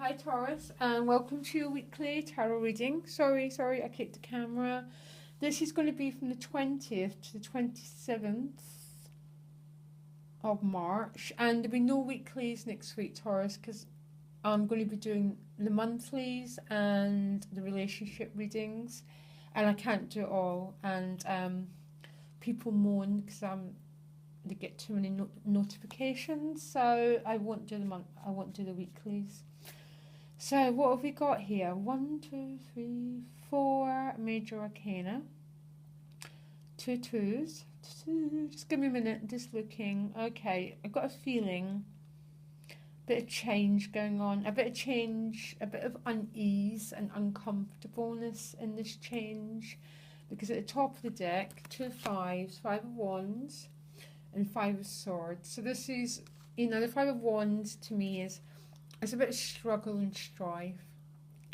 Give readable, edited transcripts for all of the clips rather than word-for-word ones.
Hi Taurus, and welcome to your weekly tarot reading. Sorry, I kicked the camera. This is going to be from the 20th to the 27th of March, and there'll be no weeklies next week, Taurus, because I'm going to be doing the monthlies and the relationship readings, and I can't do it all. And people moan because they get too many notifications, so I won't do I won't do the weeklies. So what have we got here? 1, 2, 3, 4 major arcana, 2 twos. Just give me a minute, just looking. Okay, I've got a feeling, a bit of change going on, a bit of change, a bit of unease and uncomfortableness in this change, because at the top of the deck, 2 of fives, 5 of wands, and 5 of swords. So this is, the 5 of wands to me is, it's a bit of struggle and strife.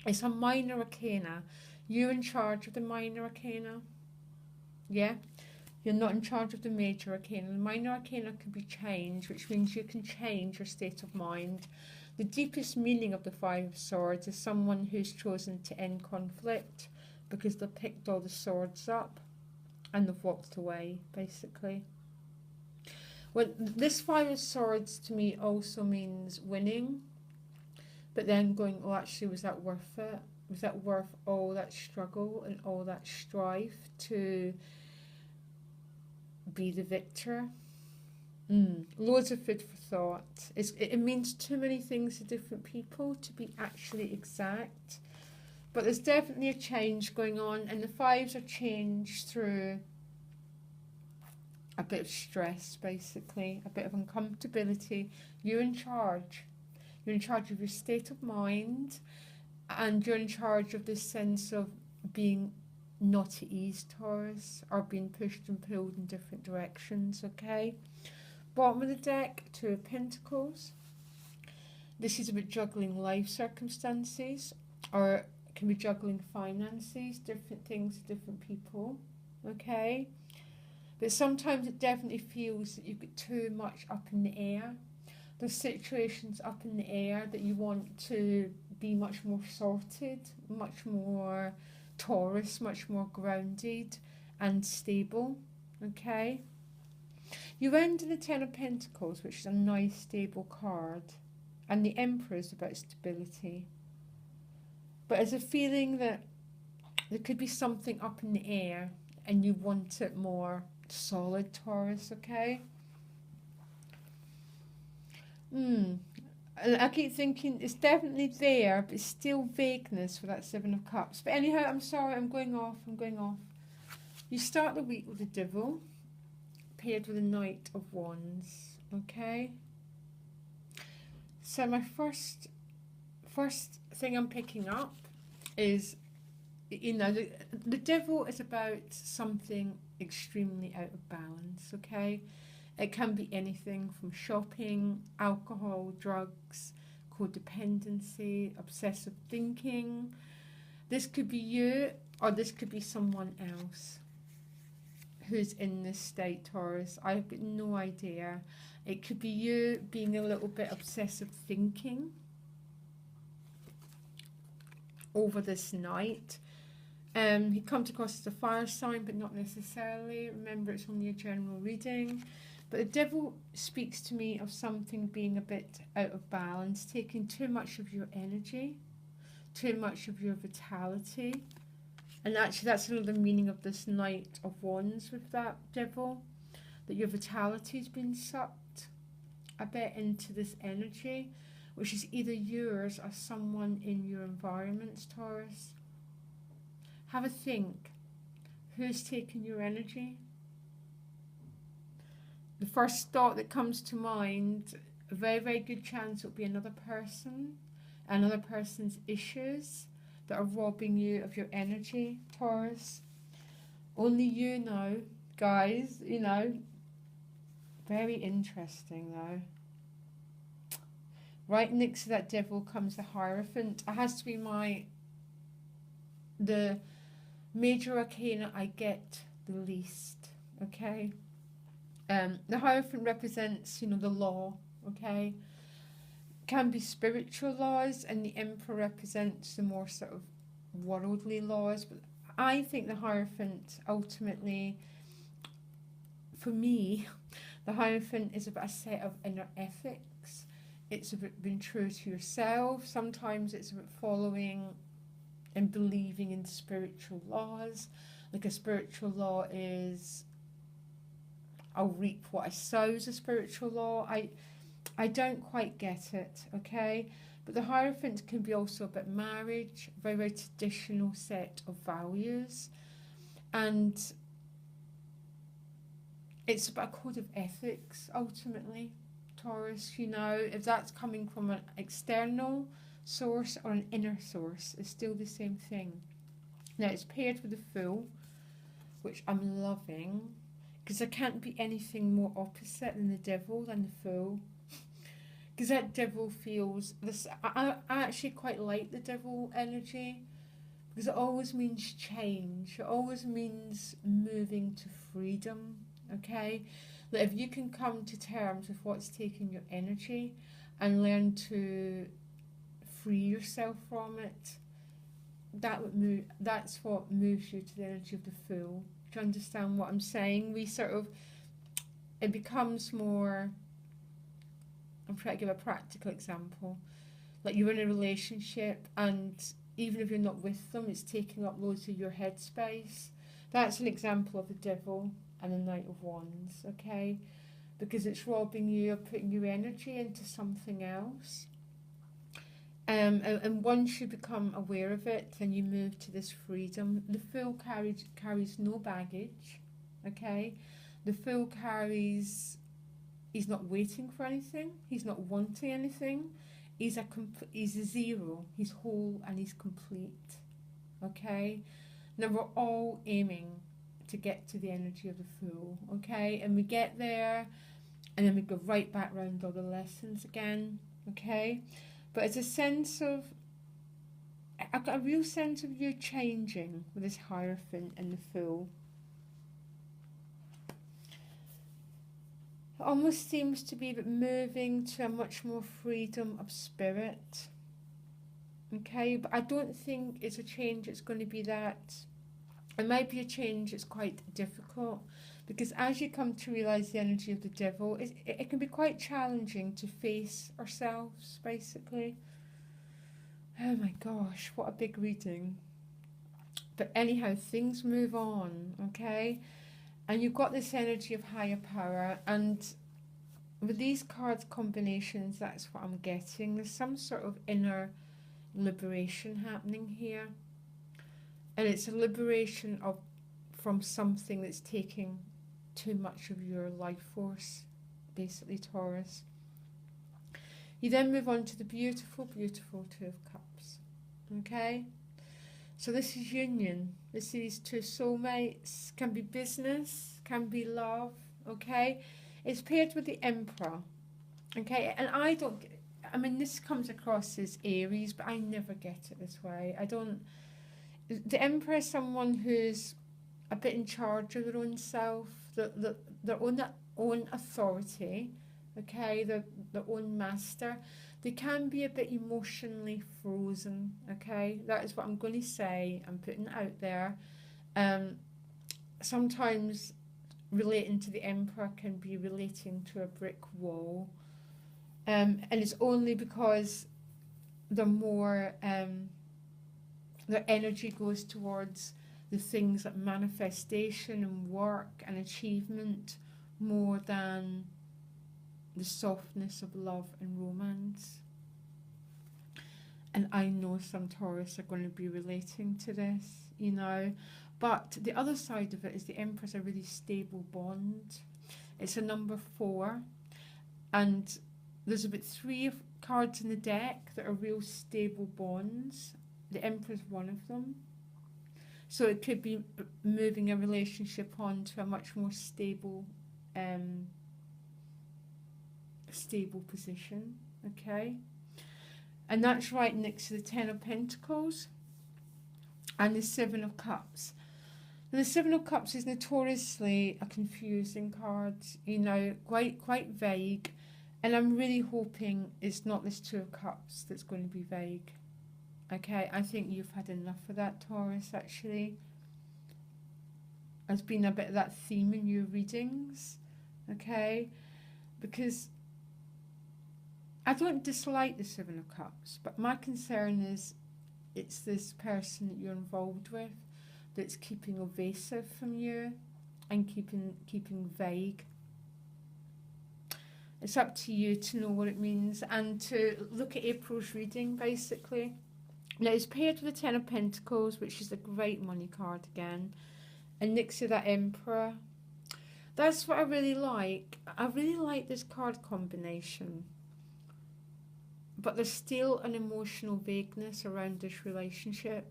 It's a minor arcana. You're in charge of the minor arcana. Yeah? You're not in charge of the major arcana. The minor arcana can be changed, which means you can change your state of mind. The deepest meaning of the 5 of swords is someone who's chosen to end conflict because they picked all the swords up and they've walked away, basically. Well, this 5 of swords to me also means winning. But then going, oh, actually, was that worth it? Was that worth all that struggle and all that strife to be the victor? Loads of food for thought. It means too many things to different people to be actually exact. But there's definitely a change going on, and the 5s are changed through a bit of stress, basically, a bit of uncomfortability. You're in charge. You're in charge of your state of mind, and you're in charge of this sense of being not at ease, Taurus, or being pushed and pulled in different directions, okay? Bottom of the deck, 2 of Pentacles. This is about juggling life circumstances, or it can be juggling finances, different things to different people, okay? But sometimes it definitely feels that you've got too much up in the air. There's situations up in the air that you want to be much more sorted, much more Taurus, much more grounded and stable, okay? You end in the 10 of Pentacles, which is a nice stable card, and the Emperor is about stability. But there's a feeling that there could be something up in the air and you want it more solid, Taurus, okay? I keep thinking it's definitely there, but it's still vagueness for that 7 of Cups. But anyhow, I'm sorry, I'm going off. You start the week with the Devil, paired with a Knight of Wands, okay? So my first thing I'm picking up is, the Devil is about something extremely out of balance, okay? It can be anything from shopping, alcohol, drugs, codependency, obsessive thinking. This could be you, or this could be someone else who's in this state, Taurus. I've got no idea. It could be you being a little bit obsessive thinking over this night. He comes across as a fire sign, but not necessarily. Remember, it's only a general reading. But the Devil speaks to me of something being a bit out of balance, taking too much of your energy, too much of your vitality. And actually that's another meaning of this Knight of Wands with that Devil, that your vitality has been sucked a bit into this energy, which is either yours or someone in your environment, Taurus. Have a think. Who's taking your energy? The first thought that comes to mind, a very, very good chance it will be another person's issues that are robbing you of your energy, Taurus. Only you know, guys, Very interesting, though. Right next to that Devil comes the Hierophant. It has to be the major arcana I get the least, okay? The Hierophant represents, the law, okay? can be spiritual laws, and the Emperor represents the more sort of worldly laws. But I think the Hierophant ultimately, for me, the Hierophant is about a set of inner ethics. It's about being true to yourself. Sometimes it's about following and believing in spiritual laws. Like a spiritual law is, I'll reap what I sow is a spiritual law. I don't quite get it, okay? But the Hierophant can be also about marriage, a very, very traditional set of values. And it's about a code of ethics, ultimately, Taurus. You know, if that's coming from an external source or an inner source, it's still the same thing. Now, it's paired with the Fool, which I'm loving, because there can't be anything more opposite than the Devil than the Fool. Because that Devil feels this. I actually quite like the Devil energy, because it always means change. It always means moving to freedom. Okay, that if you can come to terms with what's taking your energy and learn to free yourself from it, that would move. That's what moves you to the energy of the Fool. Do you understand what I'm saying? We sort of, it becomes more. I'm trying to give a practical example. Like you're in a relationship, and even if you're not with them, it's taking up loads of your headspace. That's an example of the Devil and the Knight of Wands, okay? Because it's robbing you of putting your energy into something else. And once you become aware of it, then you move to this freedom. The Fool carries no baggage, okay? The Fool carries, he's not waiting for anything, he's not wanting anything, he's a zero, he's whole and he's complete, okay? Now we're all aiming to get to the energy of the Fool, okay? And we get there, and then we go right back round all the lessons again, okay? But it's a sense of, I've got a real sense of you changing with this Hierophant and the Fool. It almost seems to be moving to a much more freedom of spirit, okay? But I don't think it's a change that's going to be that. It might be a change that's quite difficult, because as you come to realise the energy of the Devil, it can be quite challenging to face ourselves, basically. Oh my gosh, what a big reading. But anyhow, things move on, okay? And you've got this energy of higher power, and with these cards combinations, that's what I'm getting. There's some sort of inner liberation happening here. And it's a liberation from something that's taking too much of your life force, basically, Taurus. You then move on to the beautiful, beautiful Two of Cups. Okay? So this is union. This is two soulmates. Can be business, can be love. Okay? It's paired with the Emperor. Okay? And I mean, this comes across as Aries, but I never get it this way. The Emperor is someone who's a bit in charge of their own self, their own authority, okay, their own master. They can be a bit emotionally frozen, okay? That is what I'm going to say. I'm putting it out there. Sometimes relating to the Emperor can be relating to a brick wall. And it's only because they're more... their energy goes towards the things like manifestation and work and achievement more than the softness of love and romance. And I know some Taurus are going to be relating to this, you know. But the other side of it is the Empress, a really stable bond. It's a number 4. And there's about 3 cards in the deck that are real stable bonds. The Emperor's one of them. So it could be moving a relationship on to a much more stable position, okay? And that's right next to the Ten of Pentacles and the Seven of Cups. Now, the Seven of Cups is notoriously a confusing card, you know, quite vague. And I'm really hoping it's not this Two of Cups that's going to be vague. Okay, I think you've had enough of that, Taurus, actually. There's been a bit of that theme in your readings, okay? Because I don't dislike the Seven of Cups, but my concern is it's this person that you're involved with that's keeping evasive from you and keeping vague. It's up to you to know what it means and to look at April's reading, basically. Now, it's paired with the Ten of Pentacles, which is a great money card again. And next to that Emperor. That's what I really like. I really like this card combination. But there's still an emotional vagueness around this relationship.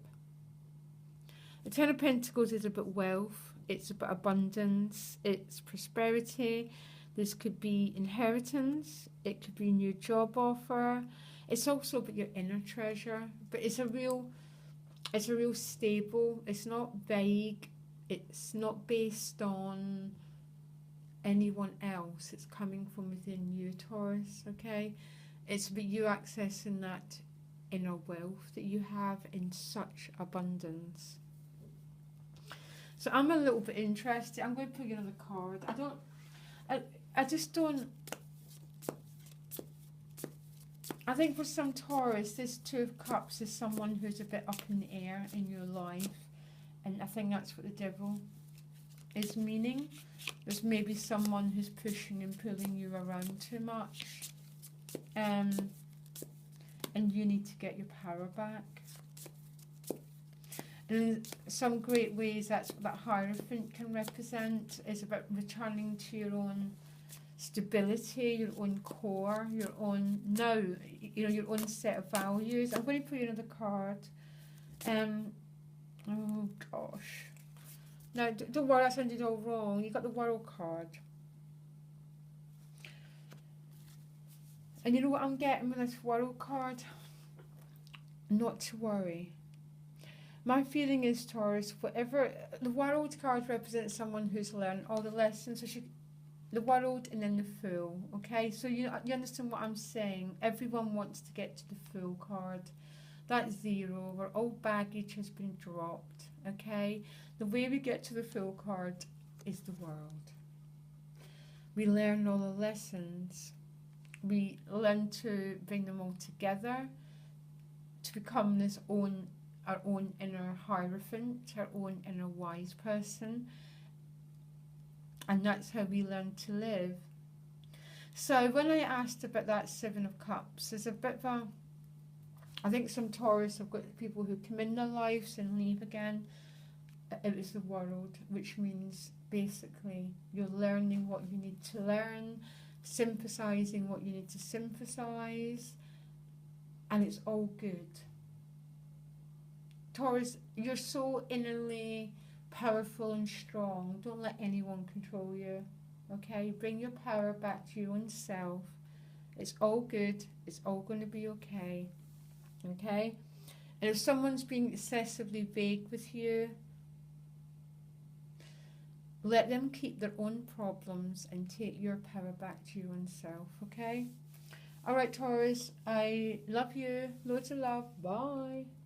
The Ten of Pentacles is about wealth. It's about abundance. It's prosperity. This could be inheritance. It could be a new job offer. It's also about your inner treasure. But it's a real stable. It's not vague. It's not based on anyone else. It's coming from within you, Taurus, okay? It's about you accessing that inner wealth that you have in such abundance. So I'm a little bit interested. I'm going to put you another card. I just don't... I think for some Taurus, this Two of Cups is someone who's a bit up in the air in your life. And I think that's what the Devil is meaning. There's maybe someone who's pushing and pulling you around too much. And you need to get your power back. And in some great ways, that's what that Hierophant can represent. Is about returning to your own stability, your own core, your own your own set of values. I'm going to put you another card. Oh gosh. No, don't worry, I sounded all wrong. You got the World card. And you know what I'm getting with this World card? Not to worry. My feeling is, Taurus, whatever the World card represents, someone who's learned all the lessons. So the World and then the Fool. Okay, so you understand what I'm saying. Everyone wants to get to the Fool card. That's 0, where all baggage has been dropped, okay? The way we get to the Fool card is the World. We learn all the lessons. We learn to bring them all together to become our own inner Hierophant, our own inner wise person. And that's how we learn to live. So when I asked about that Seven of Cups, there's a bit of a... I think some Taurus have got people who come in their lives and leave again. It was the World, which means basically you're learning what you need to learn, sympathizing what you need to sympathize, and it's all good. Taurus, you're so innerly powerful and strong. Don't let anyone control you, okay? Bring your power back to your own self. It's all good. It's all going to be okay. Okay? And if someone's being excessively vague with you, let them keep their own problems and take your power back to your own self, okay? Alright, Taurus, I love you. Loads of love. Bye.